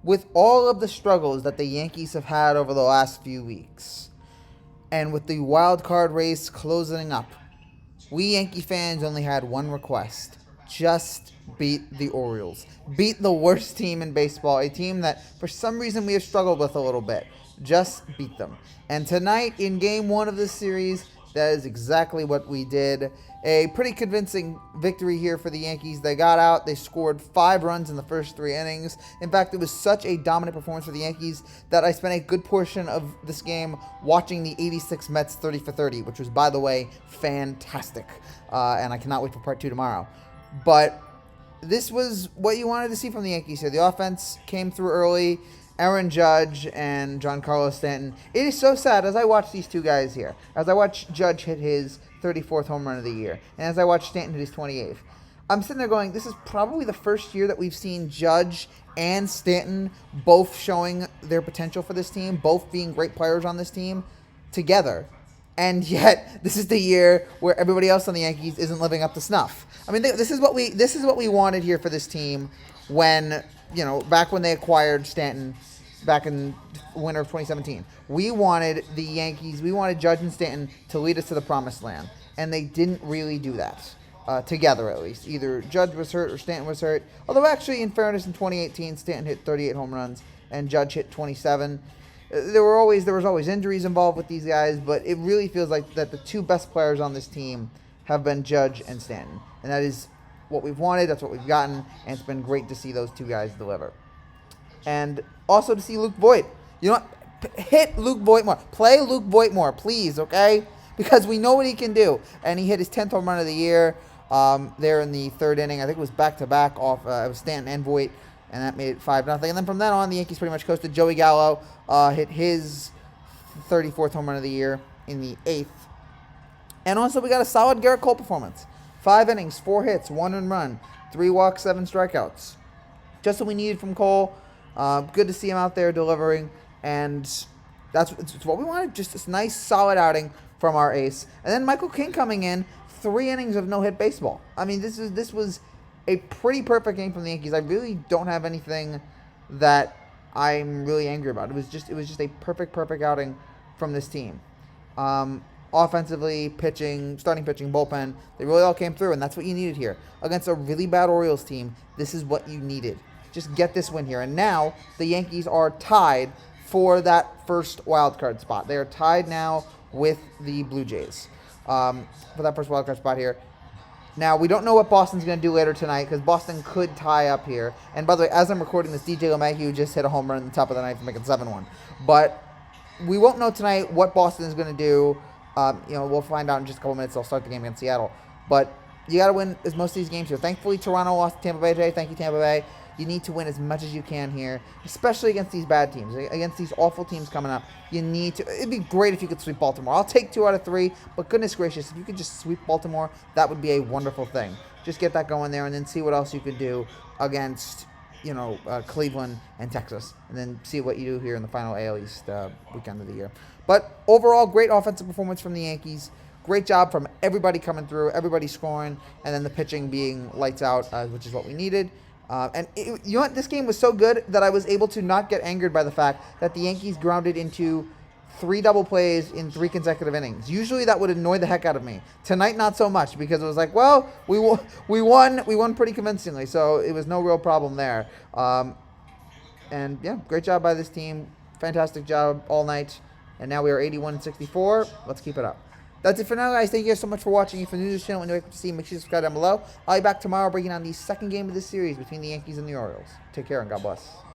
with all of the struggles that the Yankees have had over the last few weeks, and with the wild card race closing up, we Yankee fans only had one request. Just beat the Orioles. Beat the worst team in baseball, a team that for some reason we have struggled with a little bit. Just beat them. And tonight in game one of this series, that is exactly what we did. A pretty convincing victory here for the Yankees. They got out. They scored 5 runs in the first 3 innings. In fact, it was such a dominant performance for the Yankees that I spent a good portion of this game watching the 86 Mets 30 for 30, which was, by the way, fantastic. And I cannot wait for part 2 tomorrow. But this was what you wanted to see from the Yankees here. The offense came through early. Aaron Judge and Giancarlo Stanton. It is so sad as I watch these two guys here. As I watch Judge hit his 34th home run of the year. And as I watch Stanton hit his 28th. I'm sitting there going, this is probably the first year that we've seen Judge and Stanton both showing their potential for this team. Both being great players on this team together. And yet, this is the year where everybody else on the Yankees isn't living up to snuff. I mean, this is what we wanted here for this team when, back when they acquired Stanton back in winter of 2017. We wanted the Yankees, we wanted Judge and Stanton to lead us to the promised land. And they didn't really do that, together at least. Either Judge was hurt or Stanton was hurt. Although actually, in fairness, in 2018, Stanton hit 38 home runs and Judge hit 27. There was always injuries involved with these guys, but it really feels like that the two best players on this team have been Judge and Stanton. And that is what we've wanted, that's what we've gotten, and it's been great to see those two guys deliver. And also to see Luke Voit. You know what? Hit Luke Voit more. Play Luke Voit more, please, okay? Because we know what he can do. And he hit his 10th home run of the year there in the 3rd inning. I think it was back-to-back off it was Stanton and Voit. And that made it 5-0. And then from then on, the Yankees pretty much coasted. Joey Gallo hit his 34th home run of the year in the 8th. And also, we got a solid Garrett Cole performance. 5 innings, 4 hits, 1 earned run, 3 walks, 7 strikeouts. Just what we needed from Cole. Good to see him out there delivering. And it's what we wanted. Just this nice, solid outing from our ace. And then Michael King coming in, 3 innings of no-hit baseball. I mean, this was a pretty perfect game from the Yankees. I really don't have anything that I'm really angry about. It was just a perfect outing from this team. Offensively, pitching, starting pitching, bullpen, they really all came through, and that's what you needed here. Against a really bad Orioles team, this is what you needed. Just get this win here. And now the Yankees are tied for that first wild card spot. They are tied now with the Blue Jays for that first wild card spot here. Now, we don't know what Boston's going to do later tonight because Boston could tie up here. And by the way, as I'm recording this, DJ LeMahieu just hit a home run at the top of the ninth to make it 7-1. But we won't know tonight what Boston is going to do. We'll find out in just a couple minutes. They'll start the game against Seattle. But you got to win as most of these games here. Thankfully, Toronto lost to Tampa Bay today. Thank you, Tampa Bay. You need to win as much as you can here, especially against these bad teams, against these awful teams coming up. You need to. It'd be great if you could sweep Baltimore. I'll take 2 out of 3, but goodness gracious, if you could just sweep Baltimore, that would be a wonderful thing. Just get that going there and then see what else you could do against, Cleveland and Texas, and then see what you do here in the final AL East weekend of the year. But overall, great offensive performance from the Yankees. Great job from everybody coming through, everybody scoring, and then the pitching being lights out, which is what we needed. You know what? This game was so good that I was able to not get angered by the fact that the Yankees grounded into 3 double plays in 3 consecutive innings. Usually that would annoy the heck out of me. Tonight, not so much because it was like, well, we won pretty convincingly, so it was no real problem there. And yeah, great job by this team. Fantastic job all night. And now we are 81-64. Let's keep it up. That's it for now, guys. Thank you guys so much for watching. If you're new to this channel and you'd like to see, make sure you subscribe down below. I'll be back tomorrow breaking down the second game of this series between the Yankees and the Orioles. Take care and God bless.